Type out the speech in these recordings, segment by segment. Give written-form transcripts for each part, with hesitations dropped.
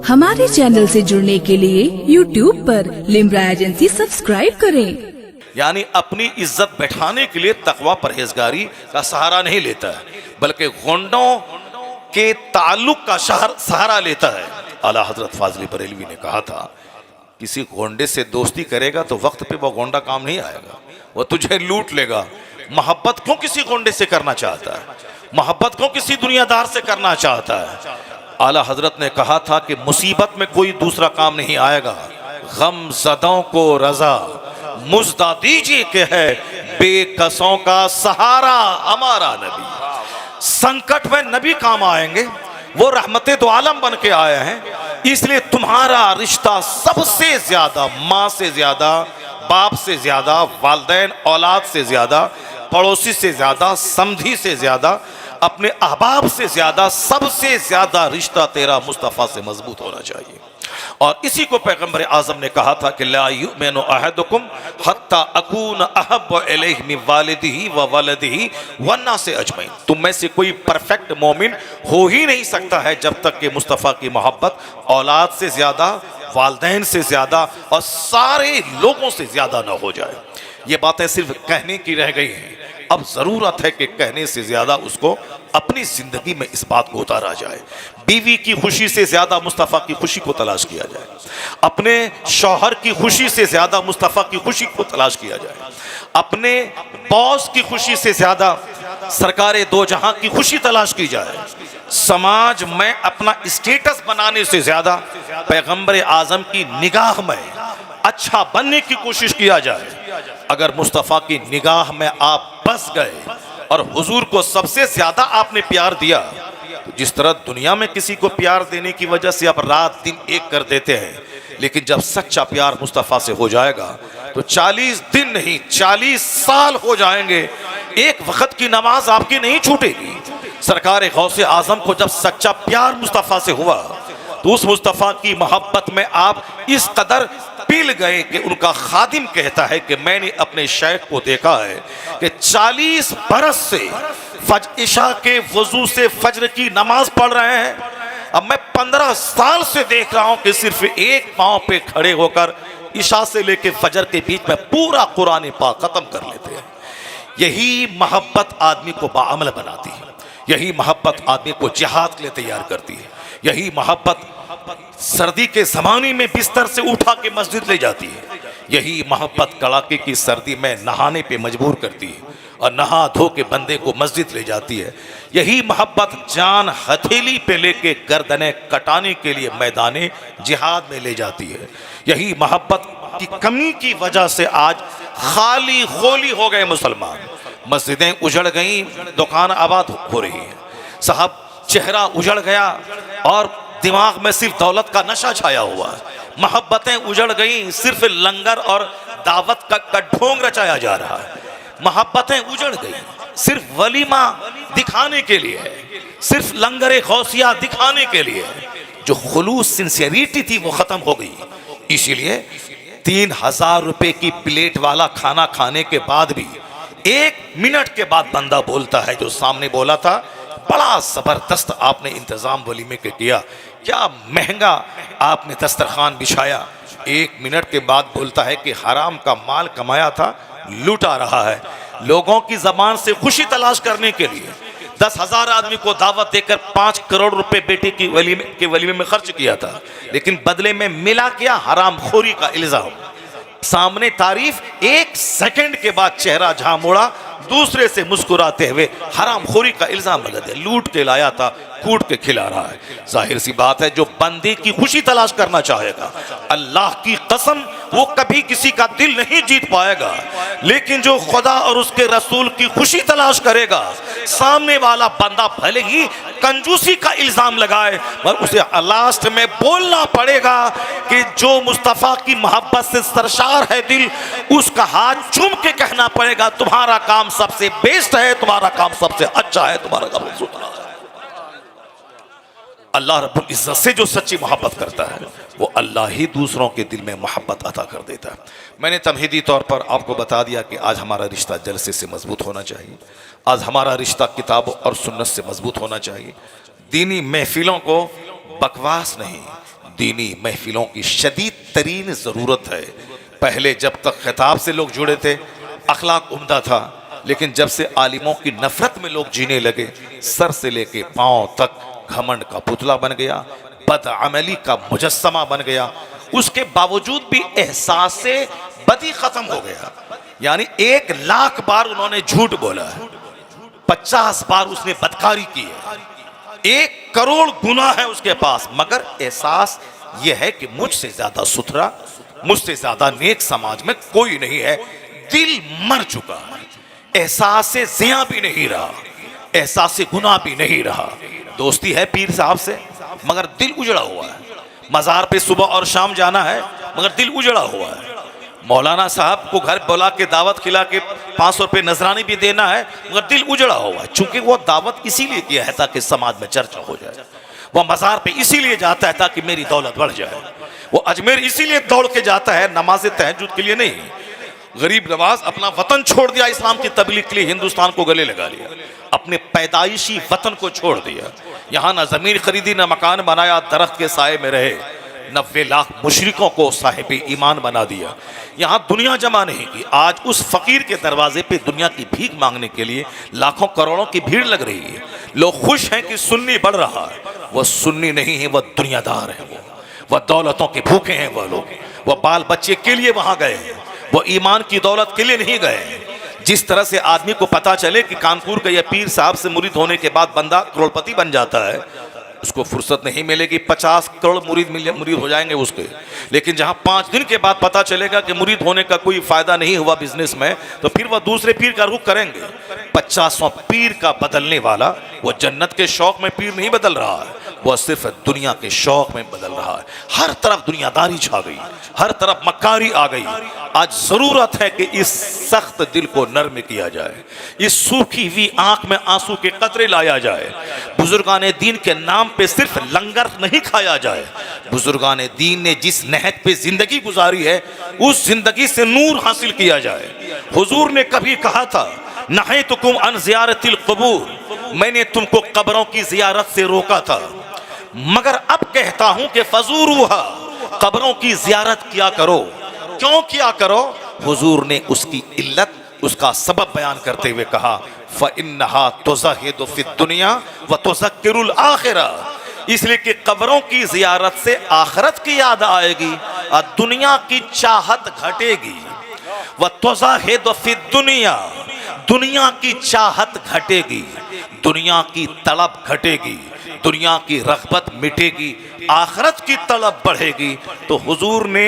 हमारे चैनल से जुड़ने के लिए YouTube पर लिम्रा एजेंसी सब्सक्राइब करें। यानी अपनी इज्जत बैठाने के लिए तकवा परहेजगारी का सहारा नहीं लेता है, बल्कि गोंडों के ताल्लुक का सहारा लेता है। आला हजरत फाजली बरेलवी ने कहा था, किसी गोंडे से दोस्ती करेगा तो वक्त पे वो गोंडा काम नहीं आएगा, वो तुझे लूट लेगा। मोहब्बत क्यों किसी गोंडे से करना चाहता है, मोहब्बत क्यों किसी दुनियादार से करना चाहता है। आला हजरत ने कहा था कि मुसीबत में कोई दूसरा काम नहीं आएगा, गम ज़दों को रजा मुज़दा दीजिए के है बेकसों का सहारा हमारा नबी। संकट में नबी काम आएंगे, वो रहमते दो आलम बन के आए हैं, इसलिए तुम्हारा रिश्ता सबसे ज्यादा माँ से ज्यादा, बाप से ज्यादा, वालिदैन औलाद से ज्यादा, पड़ोसी से ज्यादा, समधी से ज्यादा, अपने अहबाब से ज्यादा, सबसे ज्यादा रिश्ता तेरा मुस्तफ़ा से मजबूत होना चाहिए। और इसी को पैगंबर आजम ने कहा था कि ला युमिनु अहदुकुम हत्ता अकून अहब्ब इलैहि मिन वालिदिही व वलदिही वन्नास अजमईन। तुम में से कोई परफेक्ट मोमिन हो ही नहीं सकता है जब तक कि मुस्तफ़ा की मोहब्बत औलाद से ज्यादा, वालिदैन से ज्यादा और सारे लोगों से ज्यादा ना हो जाए। ये बातें सिर्फ कहने की रह गई हैं, अब जरूरत है कि कहने से ज्यादा उसको अपनी जिंदगी में इस बात को उतारा जाए। बीवी की खुशी से ज्यादा मुस्तफ़ा की खुशी को तलाश किया जाए, अपने शौहर की खुशी से ज्यादा मुस्तफ़ा की खुशी को तलाश किया जाए, अपने बॉस की खुशी से ज्यादा सरकारे दो जहां की खुशी तलाश की जाए। समाज में अपना स्टेटस बनाने से ज्यादा पैगंबर आजम की निगाह में अच्छा बनने की कोशिश किया जाए। अगर मुस्तफ़ा की निगाह में आप बस गए और हुजूर को सबसे ज्यादा आपने प्यार दिया, तो जिस तरह दुनिया में किसी को प्यार देने की वजह से आप रात दिन एक कर देते हैं, लेकिन जब सच्चा प्यार मुस्तफ़ा से हो जाएगा तो 40 दिन नहीं 40 साल हो जाएंगे, एक वक्त की नमाज आपकी नहीं छूटेगी। सरकार गौसे आजम को जब सच्चा प्यार मुस्तफ़ा से हुआ तो उस मुस्तफ़ा की मोहब्बत में आप इस कदर पिल गए कि उनका खादिम कहता है कि मैंने अपने शेख को देखा है कि 40 बरस से इशा के वजू से फज्र की नमाज पढ़ रहे हैं, अब मैं 15 साल से देख रहा हूं कि सिर्फ एक पांव पे खड़े होकर इशा से लेके फजर के बीच में पूरा कुरान पाक खत्म कर लेते हैं। यही मोहब्बत आदमी को बाअमल बनाती है, यही मोहब्बत आदमी को जिहाद के लिए तैयार करती है, यही मोहब्बत सर्दी के ज़माने में बिस्तर से उठा के मस्जिद ले जाती है, यही मोहब्बत कड़ाके की सर्दी में नहाने पे मजबूर करती है और नहा धो के बंदे को मस्जिद ले जाती है, यही मोहब्बत जान हथेली पे लेके गर्दनें कटाने के लिए मैदाने जिहाद में ले जाती है। यही मोहब्बत की कमी की वजह से आज खाली खोली हो गए मुसलमान, मस्जिदें उजड़ गई, दुकान आबाद हो रही है, साहब चेहरा उजड़ गया और दिमाग में सिर्फ दौलत का नशा छाया हुआ है, मोहब्बतें उजड़ गई, सिर्फ लंगर और दावत का ढोंग रचाया जा रहा है, मोहब्बतें उजड़ गई, सिर्फ वलीमा दिखाने के लिए है, सिर्फ लंगरे गौसिया दिखाने के लिए है। जो खुलूस सिंसियरिटी थी वो खत्म हो गई। इसीलिए 3000 रुपए की प्लेट वाला खाना खाने के बाद भी 1 मिनट के बाद बंदा बोलता है जो सामने बोला था, बड़ा जबरदस्त आपने इंतजाम वलीमे के किया, क्या महंगा आपने दस्तरखान बिछाया। 1 मिनट के बाद बोलता है कि हराम का माल कमाया था, लूटा रहा है। लोगों की जबान से खुशी तलाश करने के लिए 10,000 आदमी को दावत देकर 5 करोड़ रुपए बेटे की वलीमे में खर्च किया था, लेकिन बदले में मिला क्या, हराम खोरी का इल्जाम। सामने तारीफ, 1 सेकंड के बाद चेहरा जहां मोड़ा, दूसरे से मुस्कुराते हुए हराम खोरी का इल्जाम लगा दिया, लूट के लाया था, कूट के खिला रहा है। जाहिर सी बात है, जो बंदे की खुशी तलाश करना चाहेगा, अल्लाह की कसम वो कभी किसी का दिल नहीं जीत पाएगा, लेकिन जो खुदा और उसके रसूल की खुशी तलाश करेगा, सामने वाला बंदा भले ही कंजूसी का इल्जाम लगाए, पर उसे लास्ट में बोलना पड़ेगा कि जो मुस्तफ़ा की मोहब्बत से सरशार है दिल, उसका हाथ चूम के कहना पड़ेगा, तुम्हारा काम सबसे बेस्ट है, तुम्हारा काम सबसे अच्छा है, तुम्हारा काम सुथरा है। अल्लाह रब्बुल इज्जत से जो सच्ची मोहब्बत करता है, वो अल्लाह ही दूसरों के दिल में मोहब्बत अता कर देता है। मैंने तमहीदी तौर पर आपको बता दिया कि आज हमारा रिश्ता जलसे से मजबूत होना चाहिए, आज हमारा रिश्ता किताब और सुन्नत से मजबूत होना चाहिए। दीनी महफिलों को बकवास नहीं, दीनी महफिलों की शदीद तरीन ज़रूरत है। पहले जब तक खिताब से लोग जुड़े थे अखलाक उम्दा था, लेकिन जब से आलिमों की नफरत में लोग जीने लगे, सर से लेके पांव तक घमंड का पुतला बन गया, बदअमली का मुजस्समा बन गया। उसके बावजूद भी एहसास से बदी खत्म हो गया। यानी 1 लाख बार उन्होंने झूठ बोला है, 50 बार उसने बदकारी की है, 1 करोड़ गुनाह है उसके पास, मगर एहसास यह है कि मुझसे ज्यादा सुथरा, मुझसे ज्यादा नेक समाज में कोई नहीं है। दिल मर चुका है, एहसास से ज़िया भी नहीं रहा, एहसास से गुनाह भी नहीं रहा। दोस्ती है पीर साहब से, मगर दिल उजड़ा हुआ है। मज़ार पे सुबह और शाम जाना है, मगर दिल उजड़ा हुआ है। मौलाना साहब को घर बुला के दावत खिला के 500 रुपये नजरानी भी देना है, मगर दिल उजड़ा हुआ है। चूंकि वो दावत इसीलिए किया है ताकि समाज में चर्चा हो जाए। वह मज़ार पे इसीलिए जाता है ताकि मेरी दौलत बढ़ जाए। वो अजमेर इसीलिए दौड़ के जाता है नमाज तहज्जुद के लिए नहीं। गरीब नवाज अपना वतन छोड़ दिया इस्लाम की तबलीग के लिए, हिंदुस्तान को गले लगा लिया, अपने पैदाइशी वतन को छोड़ दिया। यहाँ ना जमीन खरीदी, ना मकान बनाया, दरख्त के साए में रहे। 90 लाख मुशरिकों को साहिब ईमान बना दिया। यहाँ दुनिया जमा नहीं की। आज उस फकीर के दरवाजे पे दुनिया की भीख मांगने के लिए लाखों करोड़ों की भीड़ लग रही है। लोग खुश हैं कि सुन्नी बढ़ रहा है। वह सुन्नी नहीं है, वह दुनियादार है। वह दौलतों के भूखे हैं। वह लोग, वह बाल बच्चे के लिए वहां गए हैं, वो ईमान की दौलत के लिए नहीं गए। जिस तरह से आदमी को पता चले कि कानपुर का यह पीर साहब से मुरीद होने के बाद बंदा करोड़पति बन जाता है, उसको फुर्सत नहीं मिलेगी 50 करोड़ मुरीद हो जाएंगे उसके। लेकिन जहां 5 दिन के बाद पता चलेगा कि मुरीद होने का कोई फायदा नहीं हुआ बिजनेस में, तो फिर वह दूसरे पीर का रुख करेंगे। 50वां पीर का बदलने वाला वो जन्नत के शौक में पीर नहीं बदल रहा है, वह सिर्फ दुनिया के शौक में बदल रहा है। हर तरफ दुनियादारी छा गई, हर तरफ मक्कारी आ गई। आज जरूरत है कि इस सख्त दिल को नर्म किया जाए, इस सूखी हुई आंख में आंसू के कतरे लाया जाए। बुजुर्गाने दीन के नाम पे सिर्फ लंगर नहीं खाया जाए। बुजुर्गाने दीन ने जिस नहज पे जिंदगी गुजारी है, उस जिंदगी से नूर हासिल किया जाए। हुजूर ने कभी कहा था, नहैतुकुम अन ज़ियारतिल क़ुबूर, मैंने तुमको कब्रों की जियारत से रोका था, मगर अब कहता हूं कि फज़ूरूहा, कब्रों की जियारत किया करो। क्यों किया करो? हुजूर ने उसकी इल्लत, उसका सबब बयान करते हुए कहा, फ़इन्नहा तुज़हिदु फ़िद दुनिया व तुज़क्किरुल आखिरा, इसलिए कि कब्रों की जियारत से आखिरत की याद आएगी और दुनिया की चाहत घटेगी। व तुज़हिदु फ़िद दुनिया, दुनिया की चाहत घटेगी, दुनिया की तलब घटेगी, दुनिया की रग़बत मिटेगी, आखिरत की तलब बढ़ेगी। तो हुजूर ने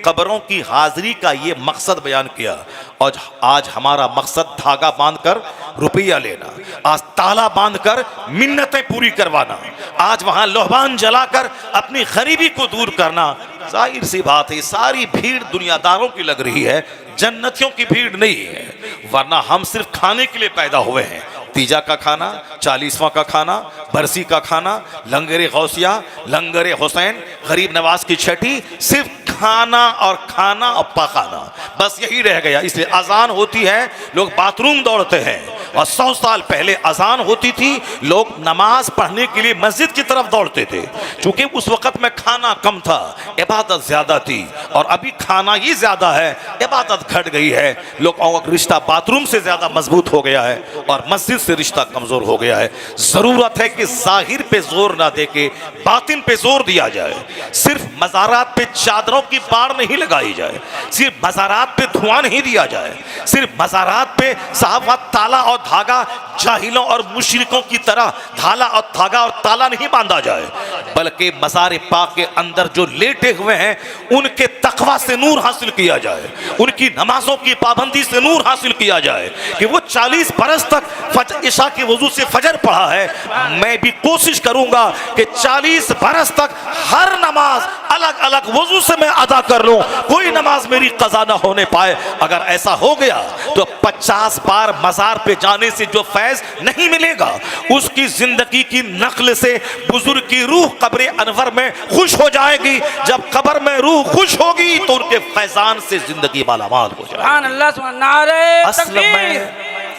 कब्रों की हाजिरी का ये मकसद बयान किया। और आज हमारा मकसद धागा बांधकर रुपया लेना, आज ताला बांधकर मिन्नतें पूरी करवाना, आज वहां लोहबान जलाकर अपनी गरीबी को दूर करना। जाहिर सी बात है, सारी भीड़ दुनियादारों की लग रही है, जन्नतियों की भीड़ नहीं है। वरना हम सिर्फ खाने के लिए पैदा हुए हैं। तीजा का खाना, 40वां का खाना, बरसी का खाना, लंगरे गौसिया, लंगरे हुसैन, गरीब नवाज की छठी, सिर्फ खाना और खाना और पकाना, बस यही रह गया। इसलिए अजान होती है, लोग बाथरूम दौड़ते हैं। और 100 साल पहले अजान होती थी, लोग नमाज पढ़ने के लिए मस्जिद की तरफ दौड़ते थे। चूंकि उस वक़्त में खाना कम था, इबादत ज़्यादा थी। और अभी खाना ही ज़्यादा है, इबादत घट गई है। लोगों का रिश्ता बाथरूम से ज़्यादा मजबूत हो गया है और मस्जिद से रिश्ता कमज़ोर हो गया है। ज़रूरत है कि ज़ाहिर पे जोर ना दे के बातिन पे जोर दिया जाए। सिर्फ मज़ारात पे चादरों की बाड़ नहीं लगाई जाए, सिर्फ मज़ारात पे धुआं नहीं दिया जाए, सिर्फ मज़ारात पे साहब ताला और धागा जाहिलों और मुशरिकों की तरह धाला और धागा और ताला नहीं बांधा जाए, बल्कि मज़ार पाक के अंदर जो लेटे हुए हैं उनके तकवा से नूर हासिल किया जाए, उनकी नमाजों की पाबंदी से नूर हासिल किया जाए। कि वो 40 बरस तक इशा के वजू से फजर पढ़ा है, मैं भी कोशिश करूंगा कि 40 बरस तक हर नमाज अलग अलग वजू से मैं अदा कर लूं, कोई नमाज मेरी कज़ा ना होने पाए। अगर ऐसा हो गया तो 50 बार मज़ार पे जाने से जो फैज़ नहीं मिलेगा, उसकी जिंदगी की नक्ल से बुजुर्ग की रूह कब्र अनवर में खुश हो जाएगी। जब कब्र में रूह खुश होगी तो उनके फैजान से जिंदगी मालामाल हो जाएगी। सुभान अल्लाह, नारे तकबीर,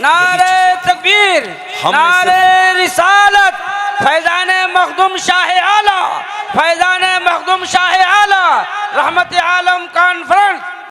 नारे तकबीर, नारे रिसालत, फैजान मखदूम शाह आला फैजान मखदूम शाह आला रहमत